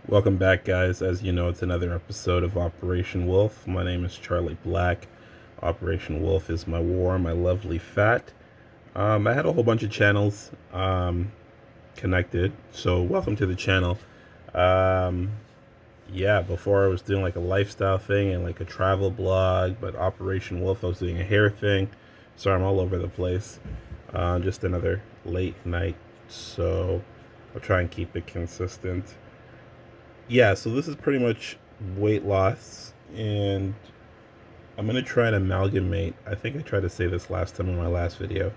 Welcome back, guys. As you know, it's another episode of Operation Wolf. My name is Charlie Black. Operation Wolf is my war, my lovely fat. I had a whole bunch of channels connected, so welcome to the channel. Um, yeah, before I was doing like a lifestyle thing and like a travel blog, but Operation Wolf, I was doing a hair thing. Sorry, I'm all over the place. Just another late night, so I'll try and keep it consistent. Yeah, so this is pretty much weight loss, and I'm gonna try and amalgamate. I think I tried to say this last time in my last video,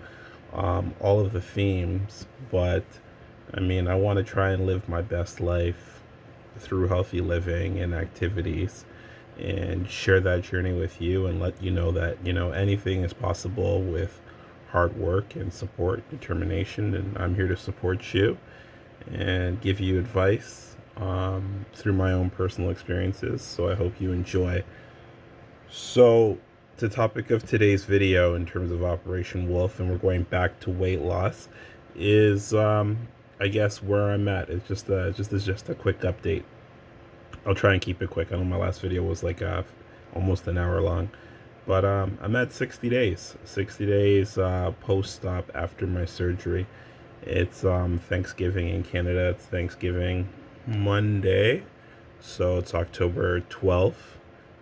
all of the themes, but I mean, I want to try and live my best life through healthy living and activities and share that journey with you and let you know that, anything is possible with hard work and support, determination, and I'm here to support you and give you advice through my own personal experiences. So I hope you enjoy. So, the topic of today's video, in terms of Operation Wolf, and we're going back to weight loss, is I guess where I'm at. It's just a quick update. I'll try and keep it quick. I know my last video was like almost an hour long, but I'm at 60 days. 60 days post-op after my surgery. It's Thanksgiving in Canada. It's Thanksgiving Monday, so it's October 12th,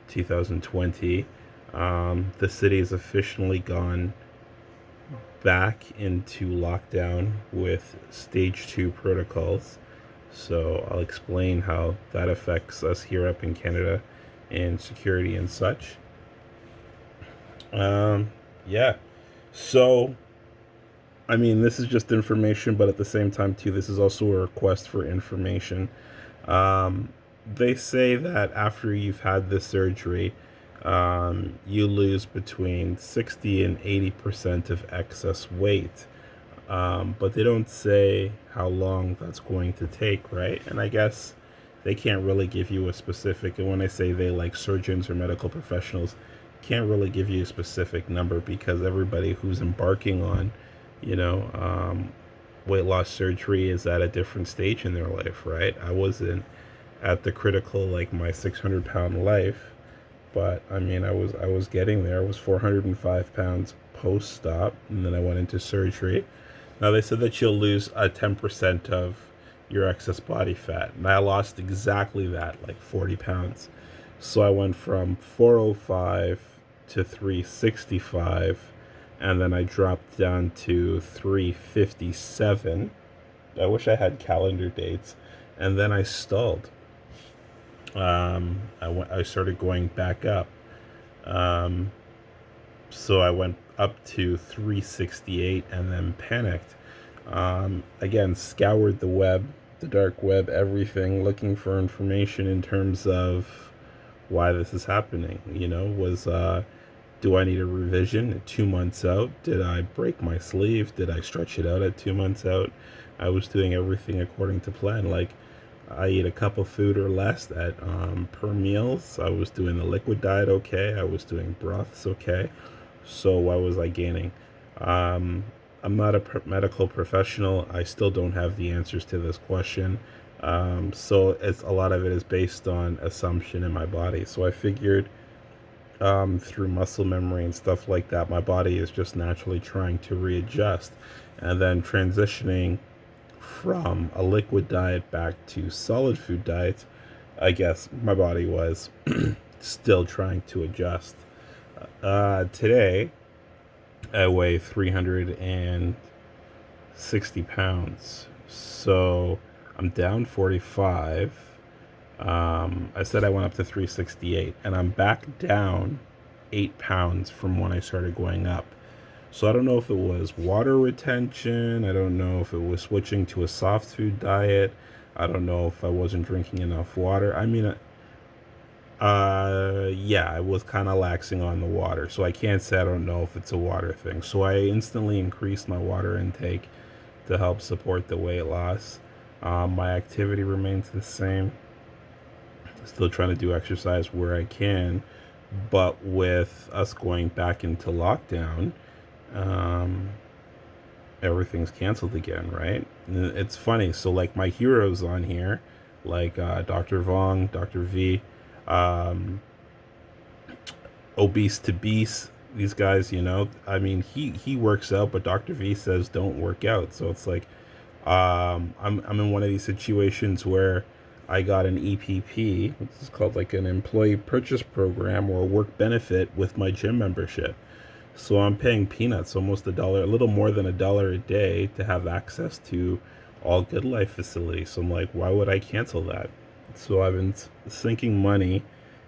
2020. The city has officially gone back into lockdown with stage 2 protocols. So I'll explain how that affects us here up in Canada and security and such. Yeah. So, I mean, this is just information, but at the same time, too, this is also a request for information. Um, they say that after you've had this surgery, you lose between 60 and 80% of excess weight. But they don't say how long that's going to take, right? And I guess they can't really give you a specific, and when I say they, like surgeons or medical professionals, can't really give you a specific number because everybody who's embarking on, you know, um, weight loss surgery is at a different stage in their life, right? I wasn't at the critical, like my 600-pound life, but I mean, I was getting there. I was 405 pounds post-op, and then I went into surgery. Now they said that you'll lose 10% of your excess body fat, and I lost exactly that, like 40 pounds. So I went from 405 to 365, and then I dropped down to 357. I wish I had calendar dates, and then I stalled. I started going back up. Um, so I went up to 368 and then panicked. Again, scoured the web, the dark web, everything, looking for information in terms of why this is happening. Do I need a revision at 2 months out? Did I break my sleeve? Did I stretch it out at 2 months out? I was doing everything according to plan. Like, I eat a cup of food or less at per meals. I was doing the liquid diet okay. I was doing broths okay. So why was I gaining? Um, I'm not a medical professional. I still don't have the answers to this question. So it's a lot of it is based on assumption in my body. So I figured through muscle memory and stuff like that, my body is just naturally trying to readjust, and then transitioning from a liquid diet back to solid food diet. I guess my body was still trying to adjust. Today, I weigh 360 pounds. So I'm down 45. I said I went up to 368, and I'm back down 8 pounds from when I started going up. So I don't know if it was water retention. I don't know if it was switching to a soft food diet. I don't know if I wasn't drinking enough water. I mean, yeah, I was kind of laxing on the water, so I can't say I don't know if it's a water thing. So I instantly increased my water intake to help support the weight loss. My activity remains the same. Still trying to do exercise where I can, but with us going back into lockdown, um, everything's canceled again, right? And it's funny. So like my heroes on here, like Dr. Vong, Dr. V, um, Obese to Beast. These guys, I mean, he works out, but Dr. V says don't work out. So it's like, I'm in one of these situations where I got an EPP, which is called like an employee purchase program or work benefit with my gym membership. So I'm paying peanuts, almost a dollar, a little more than $1 a day to have access to all Good Life facilities. So I'm like, why would I cancel that? So I've been sinking money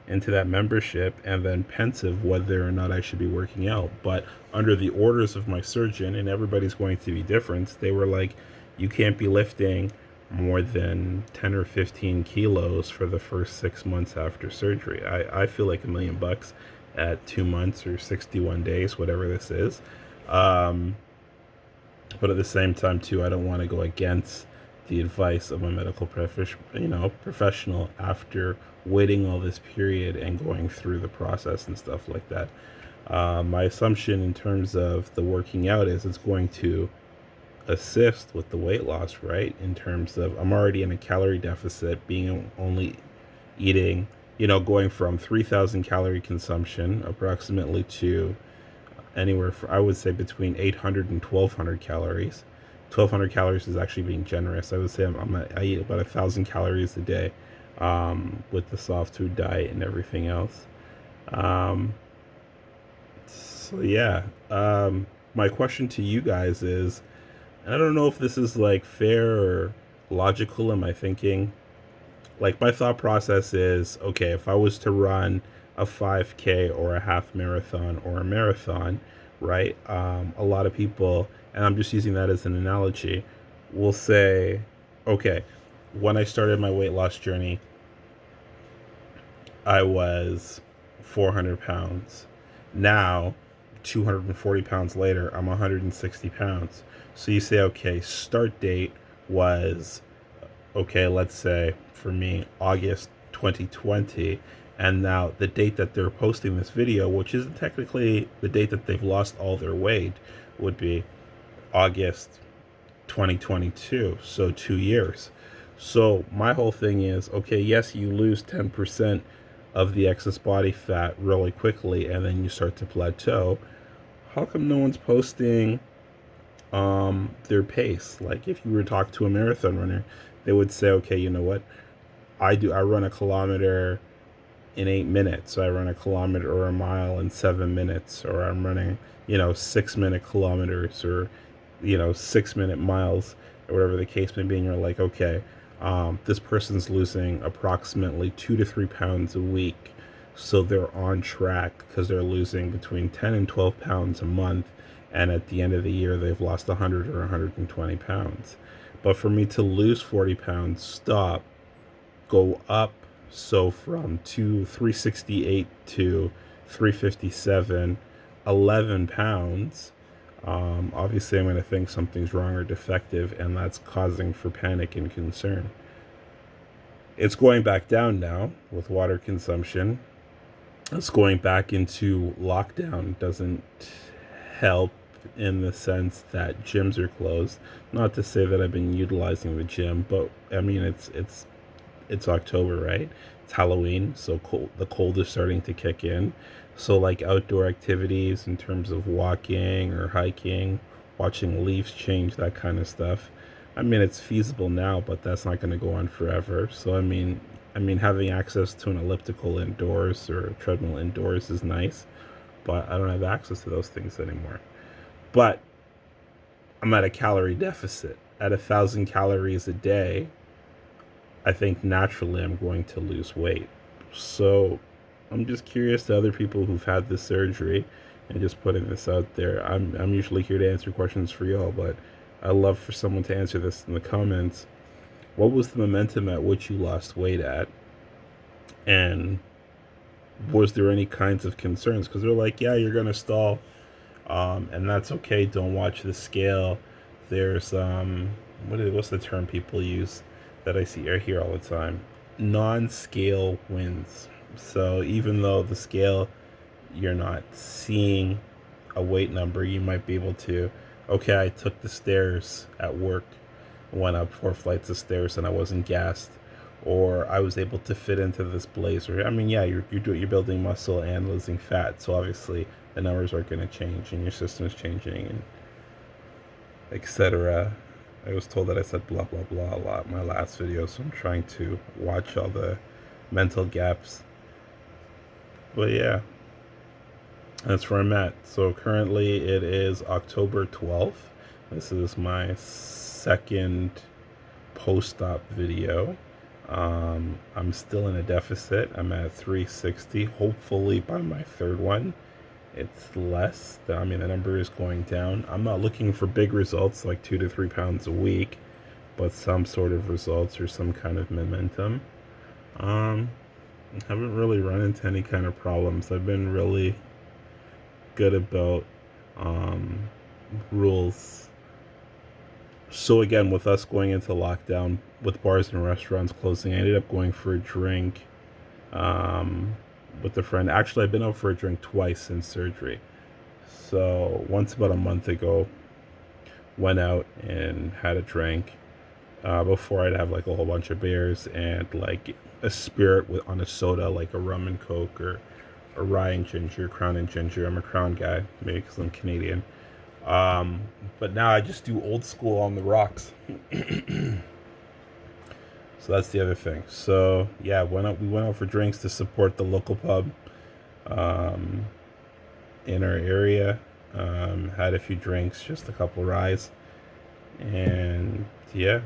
into that membership and then pensive whether or not I should be working out. But under the orders of my surgeon, and everybody's going to be different, they were like, you can't be lifting more than 10 or 15 kilos for the first 6 months after surgery. I feel like $1,000,000 at 2 months or 61 days, whatever this is. Um, but at the same time, too, I don't want to go against the advice of a medical professional after waiting all this period and going through the process and stuff like that. My assumption in terms of the working out is it's going to assist with the weight loss, right? In terms of I'm already in a calorie deficit, being only eating, going from 3,000 calorie consumption approximately to anywhere for, I would say, between 800 and 1,200 calories. 1,200 calories is actually being generous. I would say I eat about 1,000 calories a day, with the soft food diet and everything else. Um, so yeah, my question to you guys is, I don't know if this is like fair or logical in my thinking. Like my thought process is, okay, if I was to run a 5K or a half marathon or a marathon, right? A lot of people, and I'm just using that as an analogy, will say, okay, when I started my weight loss journey, I was 400 pounds. Now, 240 pounds later, I'm 160 pounds. So you say, okay, start date was, okay, let's say for me, August 2020. And now the date that they're posting this video, which isn't technically the date that they've lost all their weight, would be August 2022. So 2 years. So my whole thing is, okay, yes, you lose 10% of the excess body fat really quickly and then you start to plateau. How come no one's posting their pace? Like if you were to talk to a marathon runner, they would say, okay, you know what? I run a kilometer in 8 minutes. So I run a kilometer or a mile in 7 minutes, or I'm running, 6 minute kilometers, or 6 minute miles, or whatever the case may be. And you're like, okay, this person's losing approximately 2 to 3 pounds a week. So they're on track because they're losing between 10 and 12 pounds a month. And at the end of the year, they've lost 100 or 120 pounds. But for me to lose 40 pounds, stop, go up, so from 368 to 357, 11 pounds, obviously I'm going to think something's wrong or defective, and that's causing for panic and concern. It's going back down now with water consumption. It's going back into lockdown. Doesn't help in the sense that gyms are closed. Not to say that I've been utilizing the gym, but I mean it's October, right? It's Halloween, so the cold is starting to kick in. So like outdoor activities in terms of walking or hiking, watching leaves change, that kind of stuff. I mean, it's feasible now, but that's not going to go on forever. So I mean, having access to an elliptical indoors or a treadmill indoors is nice, but I don't have access to those things anymore. But I'm at a calorie deficit. At 1,000 calories a day, I think naturally I'm going to lose weight. So I'm just curious to other people who've had this surgery, and just putting this out there. I'm usually here to answer questions for y'all, but I'd love for someone to answer this in the comments. What was the momentum at which you lost weight at? And was there any kinds of concerns? Because they're like, yeah, you're gonna stall, and that's okay. Don't watch the scale. There's what's the term people use that I hear all the time? Non-scale wins. So even though the scale, you're not seeing a weight number, you might be able to, okay, I took the stairs at work, went up 4 flights of stairs and I wasn't gassed. or I was able to fit into this blazer. I mean, yeah, you're building muscle and losing fat, so obviously the numbers are going to change and your system is changing and etc. I was told that I said blah blah blah a lot in my last video, so I'm trying to watch all the mental gaps. But yeah, that's where I'm at. So currently it is October 12th. This is my second post-op video. I'm still in a deficit. I'm at 360. Hopefully by my third one, it's less. I mean, the number is going down. I'm not looking for big results like 2 to 3 pounds a week, but some sort of results or some kind of momentum. I haven't really run into any kind of problems. I've been really good about rules. So again, with us going into lockdown, with bars and restaurants closing, I ended up going for a drink with a friend. Actually, I've been out for a drink twice since surgery. So once about a month ago, went out and had a drink. Before I'd have like a whole bunch of beers and like a spirit on a soda, like a rum and coke or a rye and ginger, Crown and ginger. I'm a Crown guy, maybe because I'm Canadian. But now I just do old school on the rocks. So that's the other thing. So yeah, we went out for drinks to support the local pub in our area. Had a few drinks, just a couple ryes, and yeah,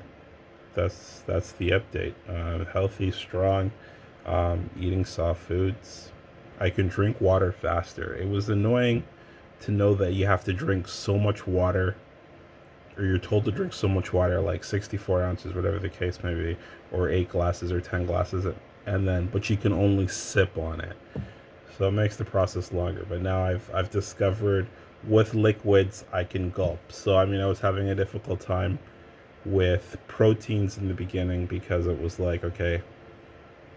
that's the update. Healthy, strong, eating soft foods. I can drink water faster. It was annoying to know that you have to drink so much water, or you're told to drink so much water, like 64 ounces, whatever the case may be, or 8 glasses or 10 glasses, but you can only sip on it. So it makes the process longer. But now I've discovered with liquids I can gulp. So I mean, I was having a difficult time with proteins in the beginning because it was like, okay,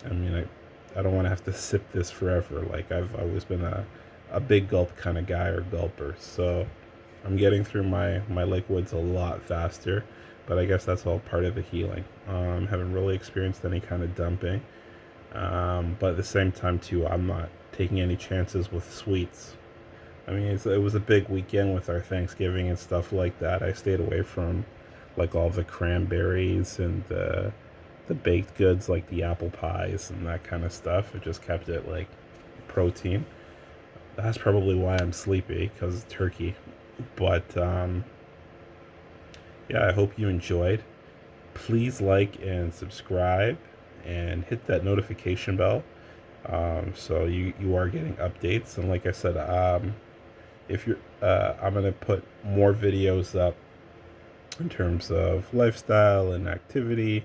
I mean, I don't want to have to sip this forever. Like I've always been a big gulp kind of guy or gulper. So I'm getting through my liquids a lot faster, but I guess that's all part of the healing. Haven't really experienced any kind of dumping. But at the same time too, I'm not taking any chances with sweets. I mean, it was a big weekend with our Thanksgiving and stuff like that. I stayed away from like all the cranberries and the baked goods, like the apple pies and that kind of stuff. It just kept it like protein. That's probably why I'm sleepy, because turkey. But yeah, I hope you enjoyed. Please like and subscribe and hit that notification bell, so you are getting updates. And like I said, if you're I'm gonna put more videos up in terms of lifestyle and activity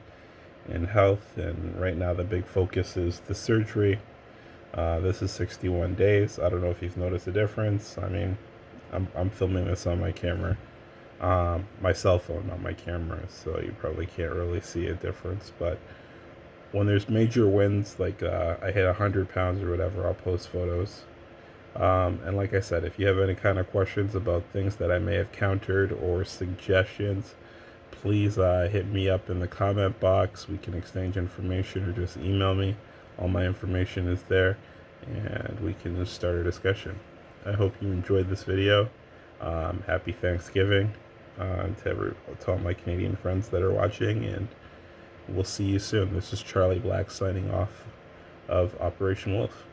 and health. And right now the big focus is the surgery. This is 61 days. I don't know if you've noticed a difference. I mean, I'm filming this on my camera, my cell phone, not my camera, so you probably can't really see a difference. But when there's major wins, like I hit 100 pounds or whatever, I'll post photos. And like I said, if you have any kind of questions about things that I may have countered or suggestions, please hit me up in the comment box. We can exchange information or just email me. All my information is there, and we can just start a discussion. I hope you enjoyed this video. Happy Thanksgiving to all my Canadian friends that are watching, and we'll see you soon. This is Charlie Black signing off of Operation Wolf.